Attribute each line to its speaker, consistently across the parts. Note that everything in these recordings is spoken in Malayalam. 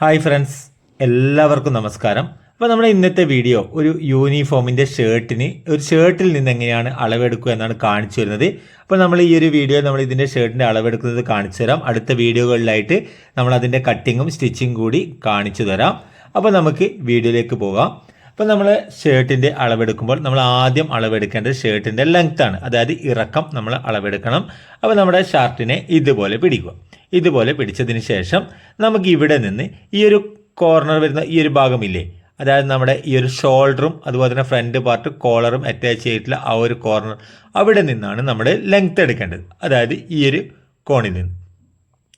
Speaker 1: ഹായ് ഫ്രണ്ട്സ്, എല്ലാവർക്കും നമസ്കാരം. അപ്പോൾ നമ്മുടെ ഇന്നത്തെ വീഡിയോ ഒരു യൂണിഫോമിൻ്റെ ഷർട്ടിൽ നിന്ന് എങ്ങനെയാണ് അളവെടുക്കുക എന്നാണ് കാണിച്ചു വരുന്നത്. അപ്പോൾ നമ്മൾ ഈ ഒരു വീഡിയോ നമ്മൾ ഇതിൻ്റെ ഷർട്ടിൻ്റെ അളവെടുക്കുന്നത് കാണിച്ചു തരാം. അടുത്ത വീഡിയോകളിലായിട്ട് നമ്മൾ അതിൻ്റെ കട്ടിങ്ങും സ്റ്റിച്ചിങ് കൂടി കാണിച്ചു തരാം. അപ്പോൾ നമുക്ക് വീഡിയോയിലേക്ക് പോകാം. അപ്പോൾ നമ്മൾ ഷർട്ടിൻ്റെ അളവെടുക്കുമ്പോൾ നമ്മൾ ആദ്യം അളവെടുക്കേണ്ടത് ഷർട്ടിൻ്റെ ലെങ്ത്താണ്, അതായത് ഇറക്കം നമ്മൾ അളവെടുക്കണം. അപ്പോൾ നമ്മുടെ ഷർട്ടിനെ ഇതുപോലെ പിടിക്കുക. ഇതുപോലെ പിടിച്ചതിന് ശേഷം നമുക്ക് ഇവിടെ നിന്ന് ഈ ഒരു കോർണർ വരുന്ന ഈ ഒരു ഭാഗമില്ലേ, അതായത് നമ്മുടെ ഈ ഒരു ഷോൾഡറും അതുപോലെ തന്നെ ഫ്രണ്ട് പാർട്ട് കോളറും അറ്റാച്ച് ചെയ്തിട്ടുള്ള ആ ഒരു കോർണർ, അവിടെ നിന്നാണ് നമ്മൾ ലെങ്ത് എടുക്കേണ്ടത്. അതായത് ഈ ഒരു കോണിൽ നിന്ന്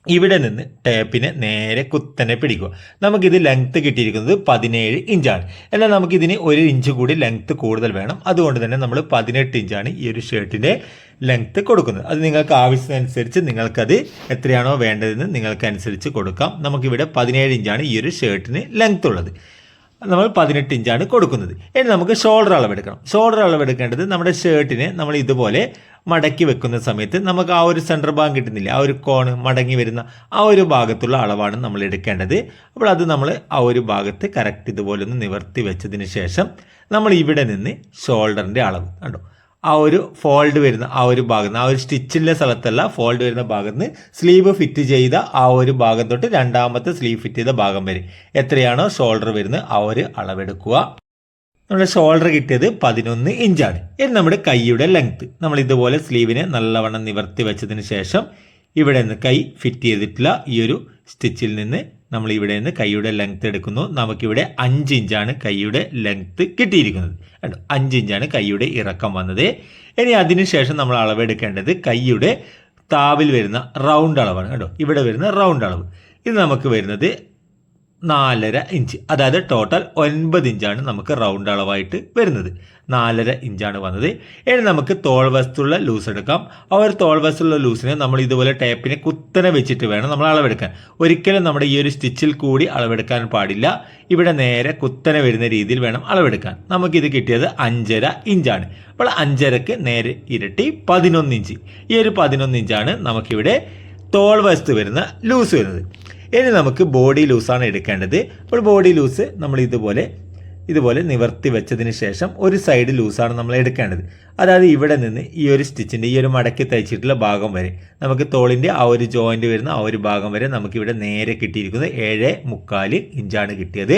Speaker 1: ഇവിടെ നിന്ന് ടേപ്പിനെ നേരെ കുത്തനെ പിടിക്കുക. നമുക്കിത് ലെങ്ത്ത് കിട്ടിയിരിക്കുന്നത് 17 ഇഞ്ചാണ്. എന്നാൽ നമുക്കിതിന് 1 ഇഞ്ച് കൂടി ലെങ്ത്ത് കൂടുതൽ വേണം. അതുകൊണ്ട് തന്നെ നമ്മൾ 18 ഇഞ്ചാണ് ഈ ഒരു ഷർട്ടിൻ്റെ ലെങ്ത്ത് കൊടുക്കുന്നത്. അത് നിങ്ങൾക്ക് ആവശ്യമനുസരിച്ച് നിങ്ങൾക്കത് എത്രയാണോ വേണ്ടതെന്ന് നിങ്ങൾക്കനുസരിച്ച് കൊടുക്കാം. നമുക്കിവിടെ 17 ഇഞ്ചാണ് ഈ ഒരു ഷർട്ടിന് ലെങ്ത്ത് ഉള്ളത്. നമ്മൾ 18 ഇഞ്ചാണ് കൊടുക്കുന്നത്. ഇനി നമുക്ക് ഷോൾഡർ അളവെടുക്കണം. ഷോൾഡർ അളവെടുക്കേണ്ടത് നമ്മുടെ ഷർട്ടിനെ നമ്മൾ ഇതുപോലെ മടക്കി വെക്കുന്ന സമയത്ത് നമുക്ക് ആ ഒരു സെൻറ്റർ ഭാഗം കിട്ടുന്നില്ല, ആ ഒരു കോണ് മടങ്ങി വരുന്ന ആ ഒരു ഭാഗത്തുള്ള അളവാണ് നമ്മൾ എടുക്കേണ്ടത്. അപ്പോൾ അത് നമ്മൾ ആ ഒരു ഭാഗത്ത് കറക്റ്റ് ഇതുപോലെ ഒന്ന് നിവർത്തി വെച്ചതിന് ശേഷം നമ്മൾ ഇവിടെ നിന്ന് ഷോൾഡറിൻ്റെ അളവ് കണ്ടോ, ആ ഒരു ഫോൾഡ് വരുന്ന ആ ഒരു ഭാഗത്ത് നിന്ന്, ആ ഒരു സ്റ്റിച്ചിൻ്റെ സ്ഥലത്തല്ല, ഫോൾഡ് വരുന്ന ഭാഗത്ത് നിന്ന് സ്ലീവ് ഫിറ്റ് ചെയ്ത ആ ഒരു ഭാഗം തൊട്ട് രണ്ടാമത്തെ സ്ലീവ് ഫിറ്റ് ചെയ്ത ഭാഗം വരെ എത്രയാണോ ഷോൾഡർ വരുന്നത് ആ ഒരു അളവെടുക്കുക. നമ്മുടെ ഷോൾഡർ കിട്ടിയത് 11 ഇഞ്ചാണ്. ഇനി നമ്മുടെ കൈയുടെ ലെങ്ത്ത് നമ്മൾ ഇതുപോലെ സ്ലീവിനെ നല്ലവണ്ണം നിവർത്തി വെച്ചതിന് ശേഷം ഇവിടെ നിന്ന് കൈ ഫിറ്റ് ചെയ്തിട്ടുള്ള ഈ ഒരു സ്റ്റിച്ചിൽ നിന്ന് നമ്മൾ ഇവിടെ നിന്ന് കൈയുടെ ലെങ്ത്ത് എടുക്കുന്നു. നമുക്കിവിടെ 5 ഇഞ്ചാണ് കൈയുടെ ലെങ്ത്ത് കിട്ടിയിരിക്കുന്നത്. 5 ഇഞ്ചാണ് കൈയുടെ ഇറക്കം വന്നത്. ഇനി അതിനുശേഷം നമ്മൾ അളവെടുക്കേണ്ടത് കൈയുടെ താവിൽ വരുന്ന റൗണ്ട് അളവാണ്. കേട്ടോ, ഇവിടെ വരുന്ന റൗണ്ട് അളവ് ഇത് നമുക്ക് വരുന്നത് 4.5 ഇഞ്ച്, അതായത് ടോട്ടൽ 9 ഇഞ്ചാണ് നമുക്ക് റൗണ്ട് അളവായിട്ട് വരുന്നത്. 4.5 ഇഞ്ചാണ് വന്നത്. ഇനി നമുക്ക് തോൾ വശത്തുള്ള ലൂസ് എടുക്കാം. ആ ഒരു തോൾ വശത്തുള്ള ലൂസിനെ നമ്മൾ ഇതുപോലെ ടേപ്പിനെ കുത്തനെ വെച്ചിട്ട് വേണം നമ്മൾ അളവെടുക്കാൻ. ഒരിക്കലും നമ്മുടെ ഈ ഒരു സ്റ്റിച്ചിൽ കൂടി അളവെടുക്കാൻ പാടില്ല. ഇവിടെ നേരെ കുത്തനെ വരുന്ന രീതിയിൽ വേണം അളവെടുക്കാൻ. നമുക്കിത് കിട്ടിയത് 5.5 ഇഞ്ചാണ്. അപ്പോൾ 5.5ക്ക് നേരെ ഇരട്ടി 11 ഇഞ്ച്. ഈ ഒരു 11 ഇഞ്ചാണ് നമുക്കിവിടെ തോൾ വശത്ത് വരുന്ന ലൂസ് വരുന്നത്. ഇനി നമുക്ക് ബോഡി ലൂസാണ് എടുക്കേണ്ടത്. അപ്പോൾ ബോഡി ലൂസ് നമ്മൾ ഇതുപോലെ നിവർത്തി വെച്ചതിന് ശേഷം ഒരു സൈഡ് ലൂസാണ് നമ്മൾ എടുക്കേണ്ടത്. അതായത് ഇവിടെ നിന്ന് ഈ ഒരു സ്റ്റിച്ചിൻ്റെ ഈ ഒരു മടക്കി തയ്ച്ചിട്ടുള്ള ഭാഗം വരെ നമുക്ക് തോളിൻ്റെ ആ ഒരു ജോയിൻറ്റ് വരുന്ന ആ ഒരു ഭാഗം വരെ നമുക്കിവിടെ നേരെ കിട്ടിയിരിക്കുന്നത് 7.25 ഇഞ്ചാണ് കിട്ടിയത്.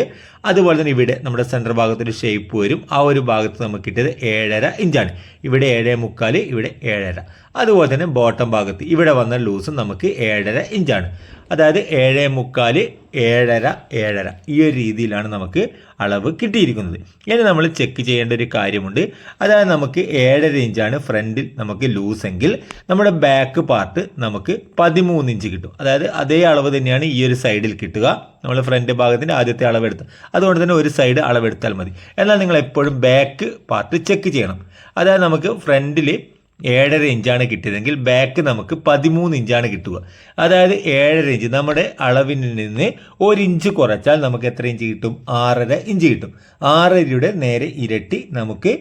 Speaker 1: അതുപോലെ തന്നെ ഇവിടെ നമ്മുടെ സെൻറ്റർ ഭാഗത്തൊരു ഷേപ്പ് വരും. ആ ഒരു ഭാഗത്ത് നമുക്ക് കിട്ടിയത് 7.5 ഇഞ്ചാണ്. ഇവിടെ 7.25, ഇവിടെ 7.5. അതുപോലെ തന്നെ ബോട്ടം ഭാഗത്ത് ഇവിടെ വന്ന ലൂസും നമുക്ക് 7.5 ഇഞ്ചാണ്. അതായത് 7.25, 7.5, 7.5 ഈ ഒരു രീതിയിലാണ് നമുക്ക് അളവ് കിട്ടിയിരിക്കുന്നത്. ഇനി നമ്മൾ ചെക്ക് ചെയ്യേണ്ട ഒരു കാര്യമുണ്ട്. അതായത് നമുക്ക് 7.5 ഇഞ്ചാണ് ഫ്രണ്ടിൽ നമുക്ക് ലൂസ് എങ്കിൽ നമ്മുടെ ബാക്ക് പാർട്ട് നമുക്ക് 13 ഇഞ്ച് കിട്ടും. അതായത് അതേ അളവ് തന്നെയാണ് ഈ ഒരു സൈഡിൽ കിട്ടുക. നമ്മൾ ഫ്രണ്ട് ഭാഗത്തിൻ്റെ ആദ്യത്തെ അളവെടുത്ത് അതുകൊണ്ട് തന്നെ ഒരു സൈഡ് അളവെടുത്താൽ മതി. എന്നാൽ നിങ്ങൾ എപ്പോഴും ബാക്ക് പാർട്ട് ചെക്ക് ചെയ്യണം. അതായത് നമുക്ക് ഫ്രണ്ടിൽ 7.5 ഇഞ്ചാണ് കിട്ടിയതെങ്കിൽ ബാക്ക് നമുക്ക് 13 ഇഞ്ചാണ് കിട്ടുക. അതായത് 7.5 ഇഞ്ച് നമ്മുടെ അളവിൽ നിന്ന് 1 ഇഞ്ച് കുറച്ചാൽ നമുക്ക് എത്ര ഇഞ്ച് കിട്ടും? 6.5 ഇഞ്ച് കിട്ടും. 6.5യുടെ നേരെ ഇരട്ടി നമുക്ക്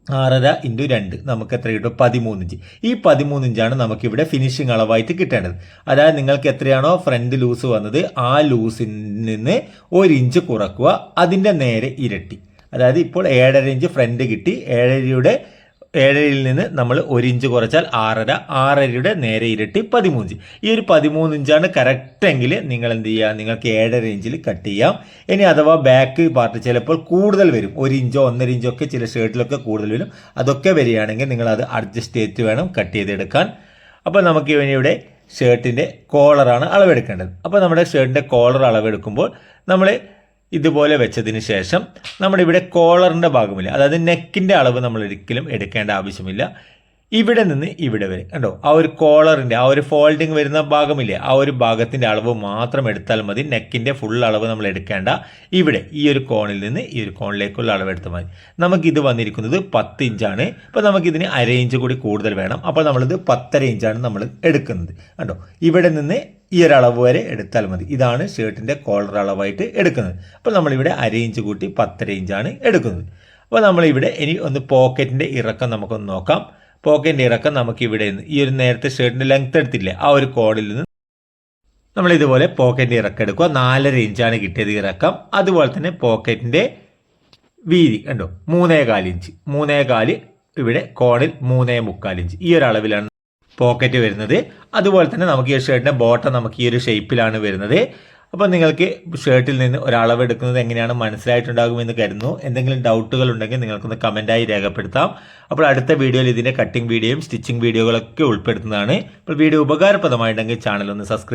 Speaker 1: 6.5 ഇൻറ്റു 2 നമുക്ക് എത്ര കിട്ടും? 13 ഇഞ്ച്. ഈ 13 ഇഞ്ചാണ് നമുക്കിവിടെ ഫിനിഷിംഗ് അളവായിട്ട് കിട്ടേണ്ടത്. അതായത് നിങ്ങൾക്ക് എത്രയാണോ ഫ്രണ്ട് ലൂസ് വന്നത് ആ ലൂസിൽ നിന്ന് 1 ഇഞ്ച് കുറക്കുക, അതിൻ്റെ നേരെ ഇരട്ടി. അതായത് ഇപ്പോൾ 7.5 ഇഞ്ച് ഫ്രണ്ട് കിട്ടി. 7.5യിൽ നിന്ന് നമ്മൾ 1 ഇഞ്ച് കുറച്ചാൽ 6.5, 6.5യുടെ നേരെ ഇരട്ടി 13 ഇഞ്ച്. ഈ ഒരു 13 ഇഞ്ചാണ് കറക്റ്റ് എങ്കിൽ നിങ്ങൾ എന്ത് ചെയ്യുക? നിങ്ങൾക്ക് 7.5 ഇഞ്ചിൽ കട്ട് ചെയ്യാം. ഇനി അഥവാ ബാക്ക് പാർട്ട് ചിലപ്പോൾ കൂടുതൽ വരും, 1 ഇഞ്ചോ 1.5 ഇഞ്ചോ ഒക്കെ ചില ഷർട്ടിലൊക്കെ കൂടുതൽ വരും. അതൊക്കെ വരികയാണെങ്കിൽ നിങ്ങളത് അഡ്ജസ്റ്റ് ചെയ്തിട്ട് വേണം കട്ട് ചെയ്തെടുക്കാൻ. അപ്പോൾ നമുക്ക് ഇവിടെ ഷർട്ടിൻ്റെ കോളറാണ് അളവെടുക്കേണ്ടത്. അപ്പോൾ നമ്മുടെ ഷർട്ടിൻ്റെ കോളർ അളവെടുക്കുമ്പോൾ നമ്മൾ ഇതുപോലെ വെച്ചതിന് ശേഷം നമ്മുടെ ഇവിടെ കോളറിൻ്റെ ഭാഗമില്ല, അതായത് നെക്കിൻ്റെ അളവ് നമ്മൾ ഒരിക്കലും എടുക്കേണ്ട ആവശ്യമില്ല. ഇവിടെ നിന്ന് ഇവിടെ വരെ കണ്ടോ, ആ ഒരു കോളറിൻ്റെ ആ ഒരു ഫോൾഡിങ് വരുന്ന ഭാഗമില്ലേ, ആ ഒരു ഭാഗത്തിൻ്റെ അളവ് മാത്രം എടുത്താൽ മതി. നെക്കിൻ്റെ ഫുൾ അളവ് നമ്മൾ എടുക്കേണ്ട. ഇവിടെ ഈ ഒരു കോണിൽ നിന്ന് ഈ ഒരു കോണിലേക്കുള്ള അളവ് എടുത്താൽ മതി. നമുക്കിത് വന്നിരിക്കുന്നത് 10 ഇഞ്ചാണ്. അപ്പോൾ നമുക്കിതിന് 1/2 ഇഞ്ച് കൂടി കൂടുതൽ വേണം. അപ്പോൾ നമ്മളിത് 10.5 ഇഞ്ചാണ് നമ്മൾ എടുക്കുന്നത്. കണ്ടോ, ഇവിടെ നിന്ന് ഈ ഒരു അളവ് വരെ എടുത്താൽ മതി. ഇതാണ് ഷർട്ടിൻ്റെ കോളർ അളവായിട്ട് എടുക്കുന്നത്. അപ്പോൾ നമ്മളിവിടെ 1/2 ഇഞ്ച് കൂട്ടി 10.5 ഇഞ്ചാണ് എടുക്കുന്നത്. അപ്പോൾ നമ്മളിവിടെ ഇനി ഒന്ന് പോക്കറ്റിൻ്റെ ഇറക്കം നമുക്കൊന്ന് നോക്കാം. പോക്കറ്റിൻ്റെ ഇറക്കം നമുക്ക് ഇവിടെ നിന്ന് ഈ ഒരു നേരത്തെ ഷർട്ടിൻ്റെ ലെങ്ത് എടുത്തില്ലേ ആ ഒരു കോഡിൽ നിന്ന് നമ്മൾ ഇതുപോലെ പോക്കറ്റിൻ്റെ ഇറക്കം എടുക്കുക. 4.5 ഇഞ്ചാണ് കിട്ടിയത് ഇറക്കം. അതുപോലെ തന്നെ പോക്കറ്റിൻ്റെ വീതി കണ്ടോ 3.25 ഇഞ്ച്. 3.25 ഇവിടെ കോണിൽ 3.25 ഇഞ്ച്. ഈ ഒരു അളവിലാണ് പോക്കറ്റ് വരുന്നത്. അതുപോലെ തന്നെ നമുക്ക് ഈ ഷർട്ടിൻ്റെ ബോട്ടം നമുക്ക് ഈ ഒരു ഷേപ്പിലാണ് വരുന്നത്. അപ്പോൾ നിങ്ങൾക്ക് ഷർട്ടിൽ നിന്ന് ഒരളവ് എടുക്കുന്നത് എങ്ങനെയാണ് മനസ്സിലായിട്ടുണ്ടാകുമെന്ന് കരുതുന്നു. എന്തെങ്കിലും ഡൗട്ടുകൾ ഉണ്ടെങ്കിൽ നിങ്ങൾക്കൊന്ന് കമൻറ്റായി രേഖപ്പെടുത്താം. അപ്പോൾ അടുത്ത വീഡിയോയിൽ ഇതിൻ്റെ കട്ടിംഗ് വീഡിയോയും സ്റ്റിച്ചിങ് വീഡിയോകളൊക്കെ ഉൾപ്പെടുത്തുന്നതാണ്. അപ്പോൾ വീഡിയോ ഉപകാരപ്രദമായിട്ടുണ്ടെങ്കിൽ ചാനൽ ഒന്ന് സബ്സ്ക്രൈബ്